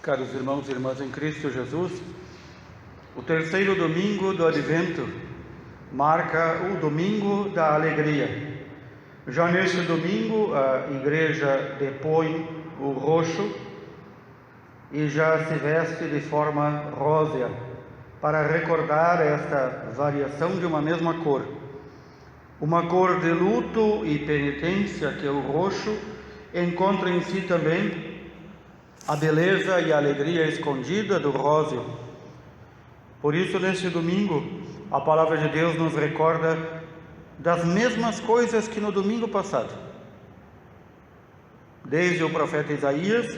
Caros irmãos e irmãs em Cristo Jesus, o terceiro domingo do Advento marca o domingo da alegria. Já neste domingo a igreja depõe o roxo e já se veste de forma rósea para recordar esta variação de uma mesma cor. Uma cor de luto e penitência que o roxo encontra em si também a beleza e a alegria escondida do róseo. Por isso, neste domingo, a palavra de Deus nos recorda das mesmas coisas que no domingo passado. Desde o profeta Isaías,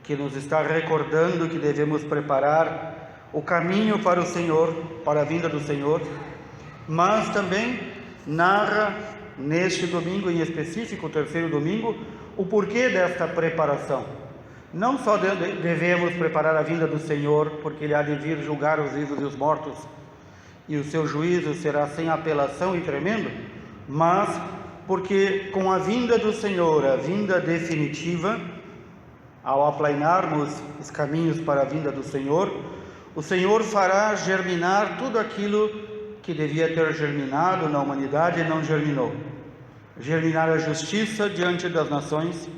que nos está recordando que devemos preparar o caminho para o Senhor, para a vinda do Senhor, mas também narra neste domingo em específico, o terceiro domingo, o porquê desta preparação. Não só devemos preparar a vinda do Senhor, porque Ele há de vir julgar os vivos e os mortos, e o seu juízo será sem apelação e tremendo, mas porque com a vinda do Senhor, a vinda definitiva, ao aplainarmos os caminhos para a vinda do Senhor, o Senhor fará germinar tudo aquilo que devia ter germinado na humanidade e não germinou. Germinar a justiça diante das nações.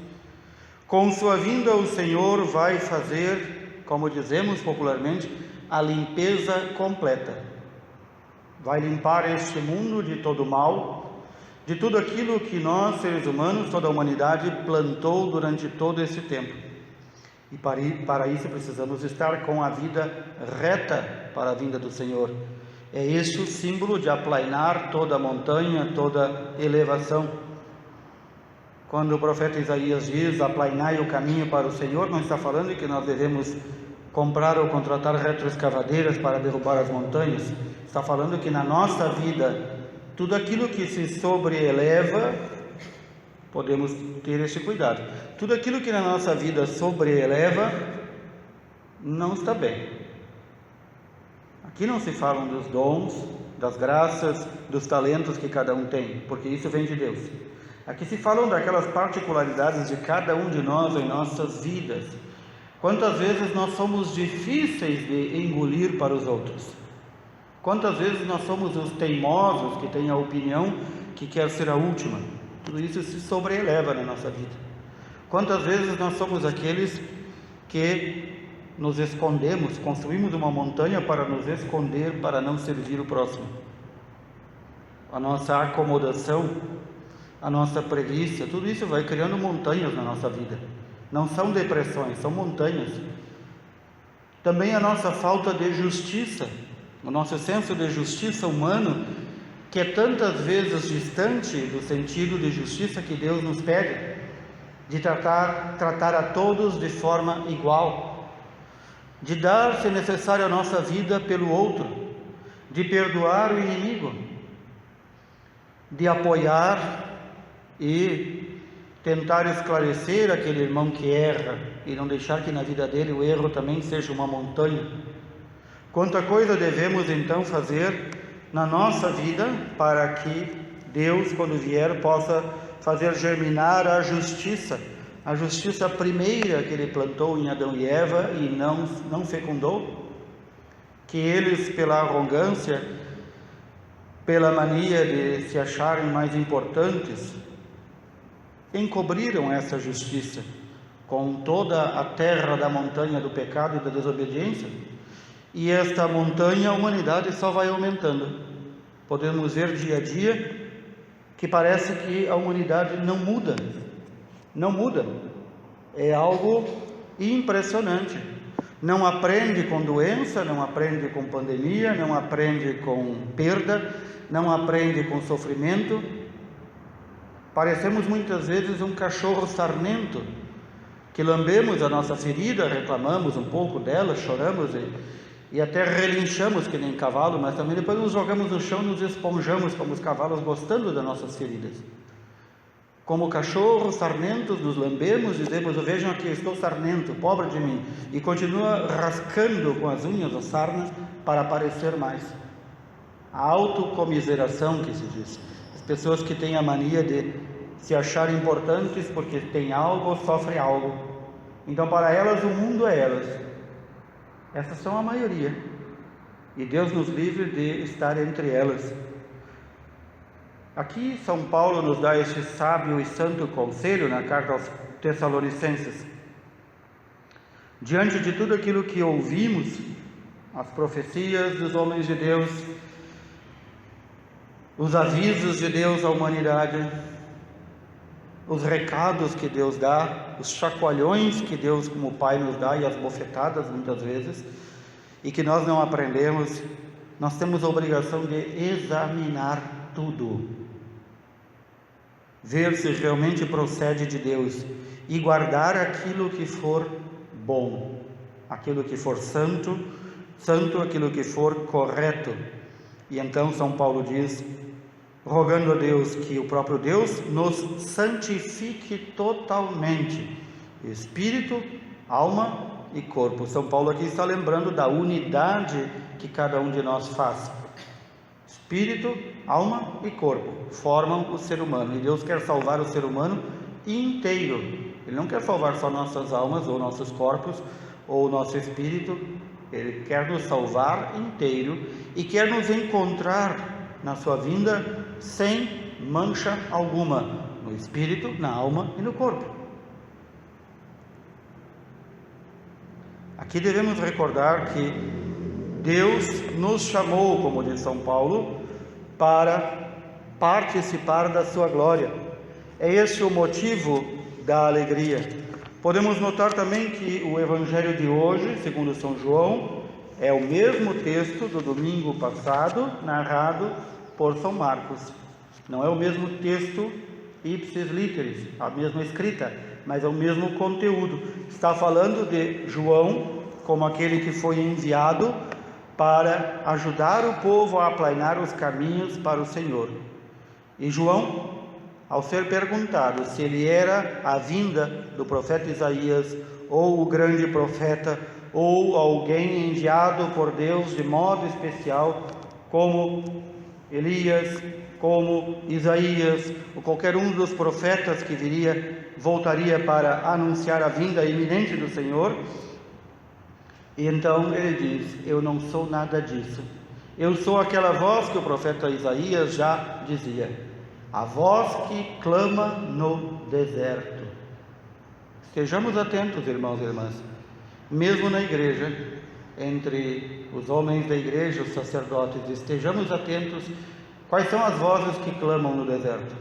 Com sua vinda, o Senhor vai fazer, como dizemos popularmente, a limpeza completa. Vai limpar este mundo de todo mal, de tudo aquilo que nós, seres humanos, toda a humanidade, plantou durante todo esse tempo. E para isso precisamos estar com a vida reta para a vinda do Senhor. É este o símbolo de aplainar toda a montanha, toda elevação. Quando o profeta Isaías diz, aplainai o caminho para o Senhor, não está falando que nós devemos comprar ou contratar retroescavadeiras para derrubar as montanhas. Está falando que na nossa vida, tudo aquilo que se sobreeleva, podemos ter esse cuidado. Tudo aquilo que na nossa vida sobreeleva, não está bem. Aqui não se falam dos dons, das graças, dos talentos que cada um tem, porque isso vem de Deus. Aqui se falam daquelas particularidades de cada um de nós em nossas vidas. Quantas vezes nós somos difíceis de engolir para os outros? Quantas vezes nós somos os teimosos que têm a opinião que quer ser a última? Tudo isso se sobreeleva na nossa vida. Quantas vezes nós somos aqueles que nos escondemos, construímos uma montanha para nos esconder, para não servir o próximo? A nossa acomodação, a nossa preguiça, tudo isso vai criando montanhas na nossa vida. Não são depressões, são montanhas. Também a nossa falta de justiça, o nosso senso de justiça humano, que é tantas vezes distante do sentido de justiça que Deus nos pede, de tratar a todos de forma igual, de dar, se necessário, a nossa vida pelo outro, de perdoar o inimigo, de apoiar e tentar esclarecer aquele irmão que erra e não deixar que na vida dele o erro também seja uma montanha. Quanta coisa devemos então fazer na nossa vida para que Deus, quando vier, possa fazer germinar a justiça primeira que Ele plantou em Adão e Eva e não fecundou, que eles, pela arrogância, pela mania de se acharem mais importantes, encobriram essa justiça com toda a terra da montanha do pecado e da desobediência, e esta montanha, a humanidade só vai aumentando. Podemos ver dia a dia que parece que a humanidade não muda, é algo impressionante. Não aprende com doença, não aprende com pandemia, não aprende com perda, não aprende com sofrimento. Parecemos muitas vezes um cachorro sarnento, que lambemos a nossa ferida, reclamamos um pouco dela, choramos e até relinchamos que nem cavalo, mas também depois nos jogamos no chão e nos esponjamos como os cavalos, gostando das nossas feridas. Como cachorros sarmentos, nos lambemos, dizemos, vejam aqui, estou sarnento, pobre de mim, e continua rascando com as unhas a sarna para aparecer mais. A autocomiseração, que se diz. As pessoas que têm a mania de se acharem importantes porque têm algo ou sofrem algo. Então, para elas, o mundo é elas. Essas são a maioria. E Deus nos livre de estar entre elas. Aqui, São Paulo nos dá este sábio e santo conselho na carta aos Tessalonicenses. Diante de tudo aquilo que ouvimos, as profecias dos homens de Deus, os avisos de Deus à humanidade, os recados que Deus dá, os chacoalhões que Deus como Pai nos dá e as bofetadas muitas vezes, e que nós não aprendemos, nós temos a obrigação de examinar tudo, ver se realmente procede de Deus e guardar aquilo que for bom, aquilo que for santo, aquilo que for correto. E então São Paulo diz, rogando a Deus que o próprio Deus nos santifique totalmente, espírito, alma e corpo. São Paulo aqui está lembrando da unidade que cada um de nós faz. Espírito, alma e corpo formam o ser humano, e Deus quer salvar o ser humano inteiro. Ele não quer salvar só nossas almas ou nossos corpos ou nosso espírito. Ele quer nos salvar inteiro e quer nos encontrar na sua vinda sem mancha alguma, no espírito, na alma e no corpo. Aqui devemos recordar que Deus nos chamou, como diz São Paulo, para participar da sua glória. É esse o motivo da alegria. Podemos notar também que o Evangelho de hoje, segundo São João, é o mesmo texto do domingo passado, narrado por São Marcos. Não é o mesmo texto ipsis literis, a mesma escrita, mas é o mesmo conteúdo. Está falando de João como aquele que foi enviado para ajudar o povo a aplainar os caminhos para o Senhor. E João, ao ser perguntado se ele era a vinda do profeta Isaías, ou o grande profeta, ou alguém enviado por Deus de modo especial, como Elias, como Isaías, ou qualquer um dos profetas que voltaria para anunciar a vinda iminente do Senhor. E então ele diz, eu não sou nada disso. Eu sou aquela voz que o profeta Isaías já dizia, a voz que clama no deserto. Estejamos atentos, irmãos e irmãs, mesmo na igreja, entre os homens da igreja, os sacerdotes, estejamos atentos quais são as vozes que clamam no deserto.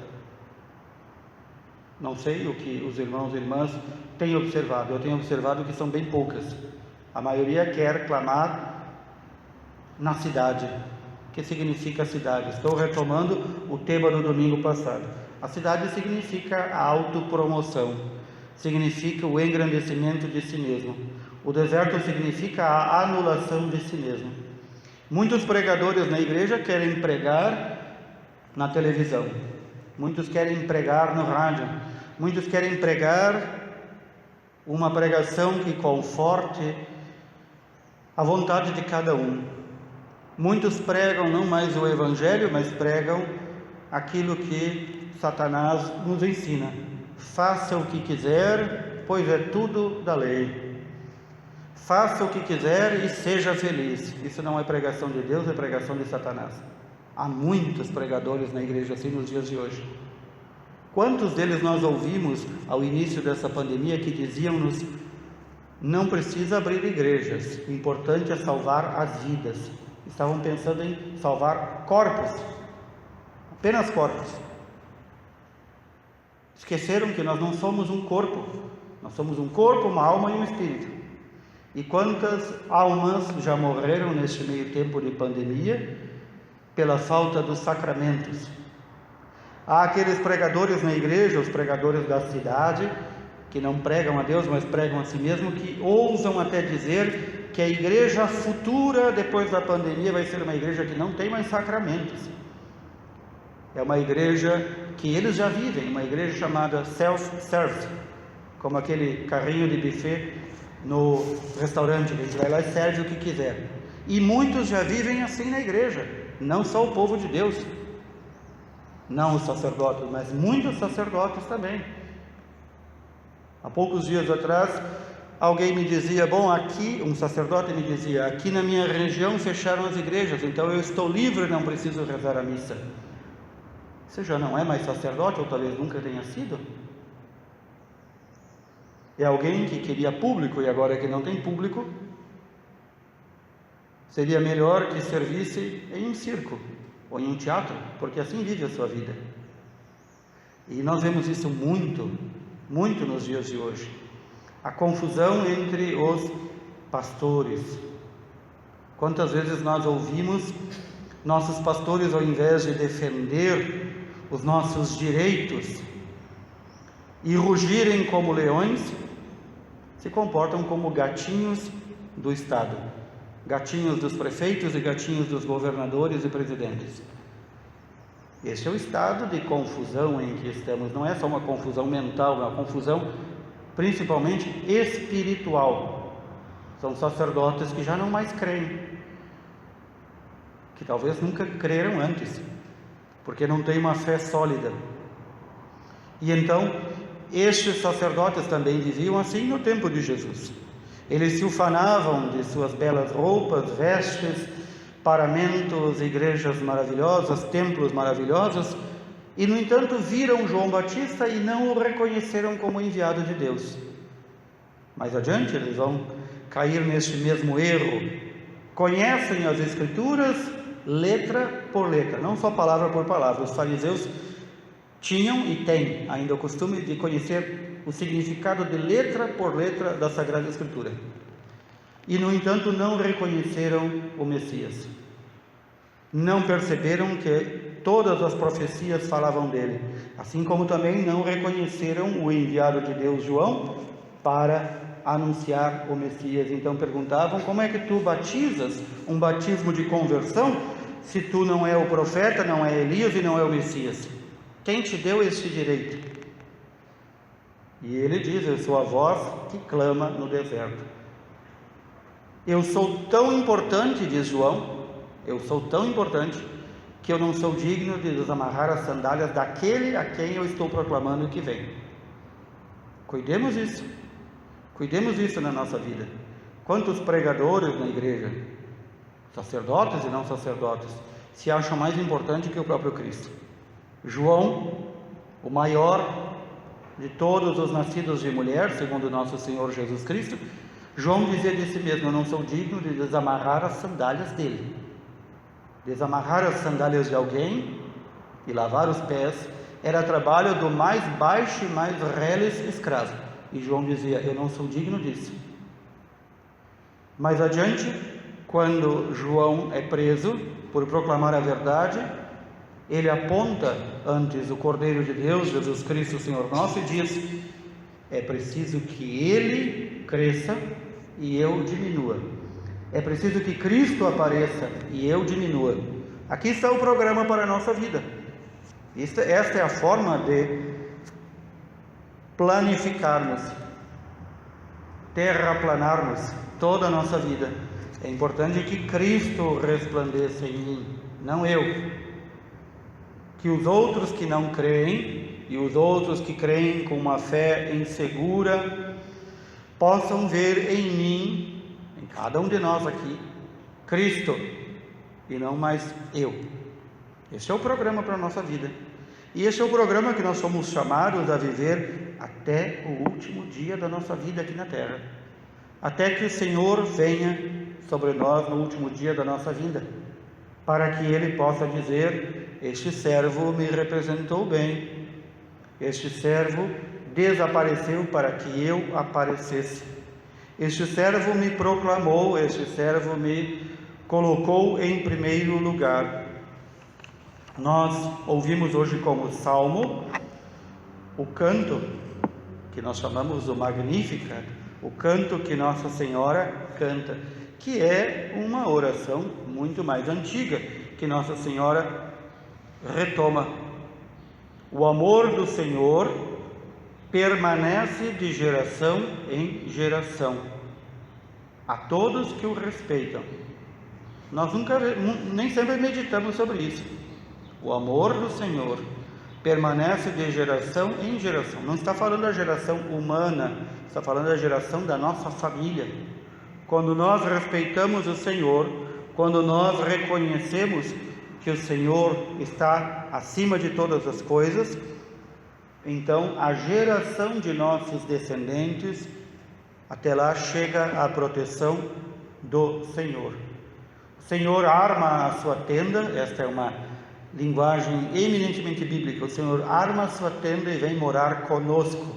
Não sei o que os irmãos e irmãs têm observado, eu tenho observado que são bem poucas. A maioria quer clamar na cidade. O que significa cidade? Estou retomando o tema do domingo passado. A cidade significa a autopromoção, significa o engrandecimento de si mesmo. O deserto significa a anulação de si mesmo. Muitos pregadores na igreja querem pregar na televisão, muitos querem pregar no rádio, muitos querem pregar uma pregação que conforte a vontade de cada um. Muitos pregam não mais o Evangelho, mas pregam aquilo que Satanás nos ensina. Faça o que quiser, pois é tudo da lei. Faça o que quiser e seja feliz. Isso não é pregação de Deus, é pregação de Satanás. Há muitos pregadores na igreja assim nos dias de hoje. Quantos deles nós ouvimos ao início dessa pandemia que diziam-nos: não precisa abrir igrejas, o importante é salvar as vidas. Estavam pensando em salvar corpos, apenas corpos. Esqueceram que nós não somos um corpo, nós somos um corpo, uma alma e um espírito. E quantas almas já morreram neste meio tempo de pandemia pela falta dos sacramentos? Há aqueles pregadores na igreja, os pregadores da cidade, que não pregam a Deus, mas pregam a si mesmo, que ousam até dizer que a igreja futura, depois da pandemia, vai ser uma igreja que não tem mais sacramentos. É uma igreja que eles já vivem, uma igreja chamada self-service, como aquele carrinho de buffet no restaurante, a gente vai lá e serve o que quiser. E muitos já vivem assim na igreja, não só o povo de Deus, não os sacerdotes, mas muitos sacerdotes também. Há poucos dias atrás alguém me dizia, bom, aqui, um sacerdote me dizia, aqui na minha região fecharam as igrejas, então eu estou livre, não preciso rezar a missa. Você já não é mais sacerdote, ou talvez nunca tenha sido? É alguém que queria público e agora que não tem público, seria melhor que servisse em um circo ou em um teatro, porque assim vive a sua vida. E nós vemos isso muito, muito nos dias de hoje. A confusão entre os pastores. Quantas vezes nós ouvimos nossos pastores, ao invés de defender os nossos direitos e rugirem como leões, se comportam como gatinhos do Estado, gatinhos dos prefeitos e gatinhos dos governadores e presidentes. Este é o estado de confusão em que estamos. Não é só uma confusão mental, é uma confusão principalmente espiritual. São sacerdotes que já não mais creem, que talvez nunca creram antes, porque não têm uma fé sólida. E então, estes sacerdotes também viviam assim no tempo de Jesus. Eles se ufanavam de suas belas roupas, vestes, paramentos, igrejas maravilhosas, templos maravilhosos, e no entanto viram João Batista e não o reconheceram como enviado de Deus. Mais adiante eles vão cair neste mesmo erro. Conhecem as Escrituras letra por letra, não só palavra por palavra. Os fariseus tinham e têm ainda o costume de conhecer o significado de letra por letra da Sagrada Escritura. E no entanto não reconheceram o Messias. Não perceberam que todas as profecias falavam dele, assim como também não reconheceram o enviado de Deus, João, para anunciar o Messias. Então perguntavam, como é que tu batizas um batismo de conversão, se tu não é o profeta, não é Elias e não é o Messias? Quem te deu este direito? E ele diz, eu sou a voz que clama no deserto. Eu sou tão importante, diz João, eu sou tão importante, que eu não sou digno de desamarrar as sandálias daquele a quem eu estou proclamando que vem. Cuidemos disso na nossa vida. Quantos pregadores na igreja, sacerdotes e não sacerdotes, se acham mais importantes que o próprio Cristo? João, o maior de todos os nascidos de mulher, segundo nosso Senhor Jesus Cristo, João dizia de si mesmo, eu não sou digno de desamarrar as sandálias dele. Desamarrar as sandálias de alguém e lavar os pés era trabalho do mais baixo e mais reles escravo. E João dizia, eu não sou digno disso. Mais adiante, quando João é preso por proclamar a verdade, ele aponta antes o Cordeiro de Deus, Jesus Cristo, Senhor nosso, e diz, é preciso que ele cresça e eu diminua. É preciso que Cristo apareça e eu diminua. Aqui está o programa para a nossa vida. Esta é a forma de planificarmos, terraplanarmos toda a nossa vida. É importante que Cristo resplandeça em mim, não eu. Que os outros que não creem e os outros que creem com uma fé insegura possam ver em mim, em cada um de nós aqui, Cristo e não mais eu. Este é o programa para a nossa vida. E este é o programa que nós somos chamados a viver até o último dia da nossa vida aqui na terra. Até que o Senhor venha sobre nós no último dia da nossa vida, para que Ele possa dizer, este servo me representou bem, este servo desapareceu para que eu aparecesse, este servo me proclamou, este servo me colocou em primeiro lugar. Nós ouvimos hoje como salmo o canto que nós chamamos do Magnífica, o canto que Nossa Senhora canta, que é uma oração muito mais antiga, que Nossa Senhora retoma. O amor do Senhor permanece de geração em geração, a todos que o respeitam. Nós nem sempre meditamos sobre isso. O amor do Senhor permanece de geração em geração. Não está falando da geração humana, está falando da geração da nossa família. Quando nós respeitamos o Senhor, quando nós reconhecemos que o Senhor está acima de todas as coisas, então a geração de nossos descendentes, até lá chega a proteção do Senhor. O Senhor arma a sua tenda, esta é uma linguagem eminentemente bíblica. O Senhor arma a sua tenda e vem morar conosco.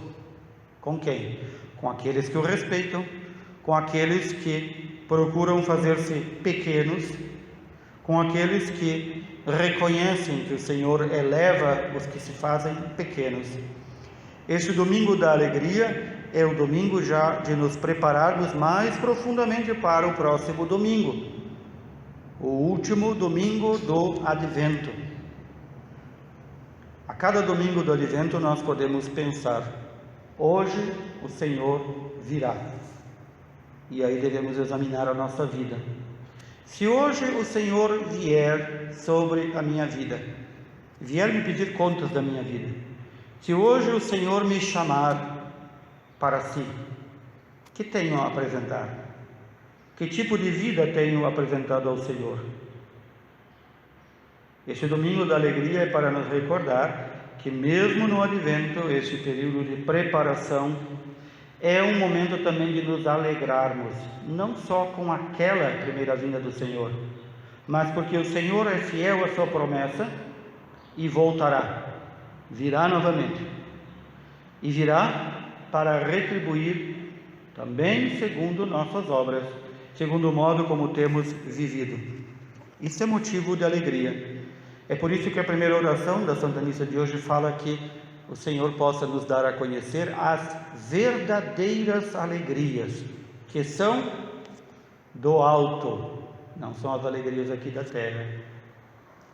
Com quem? Com aqueles que o respeitam, com aqueles que procuram fazer-se pequenos, com aqueles que reconhecem que o Senhor eleva os que se fazem pequenos. Este domingo da alegria é o domingo já de nos prepararmos mais profundamente para o próximo domingo, o último domingo do Advento. A cada domingo do Advento nós podemos pensar: hoje o Senhor virá. E aí devemos examinar a nossa vida. Se hoje o Senhor vier sobre a minha vida, vier me pedir contas da minha vida, se hoje o Senhor me chamar para si, que tenho a apresentar? Que tipo de vida tenho apresentado ao Senhor? Este domingo da alegria é para nos recordar que mesmo no Advento, este período de preparação, é um momento também de nos alegrarmos, não só com aquela primeira vinda do Senhor, mas porque o Senhor é fiel à sua promessa e voltará, virá novamente, e virá para retribuir também segundo nossas obras, segundo o modo como temos vivido. Isso é motivo de alegria. É por isso que a primeira oração da Santa Missa de hoje fala que o Senhor possa nos dar a conhecer as verdadeiras alegrias, que são do alto, não são as alegrias aqui da terra.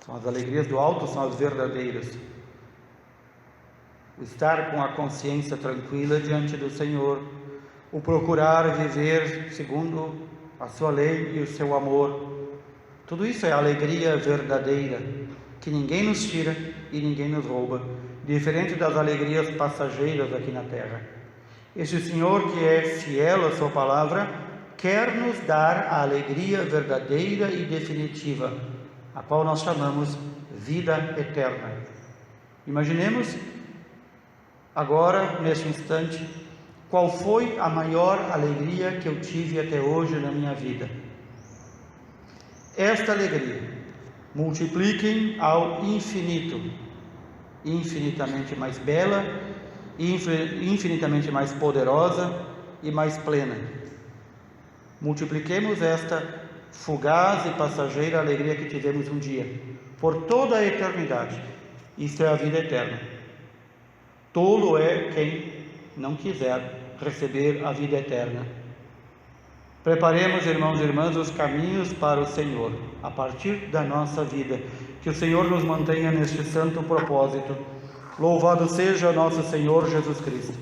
São as alegrias do alto, são as verdadeiras. O estar com a consciência tranquila diante do Senhor, o procurar viver segundo a sua lei e o seu amor, tudo isso é alegria verdadeira, que ninguém nos tira e ninguém nos rouba, diferente das alegrias passageiras aqui na terra. Este Senhor, que é fiel à sua palavra, quer nos dar a alegria verdadeira e definitiva, a qual nós chamamos vida eterna. Imaginemos agora, neste instante, qual foi a maior alegria que eu tive até hoje na minha vida. Esta alegria, multipliquem ao infinito, infinitamente mais bela, infinitamente mais poderosa e mais plena. Multipliquemos esta fugaz e passageira alegria que tivemos um dia, por toda a eternidade. Isto é a vida eterna. Tolo é quem não quiser receber a vida eterna. Preparemos, irmãos e irmãs, os caminhos para o Senhor, a partir da nossa vida. Que o Senhor nos mantenha neste santo propósito. Louvado seja nosso Senhor Jesus Cristo.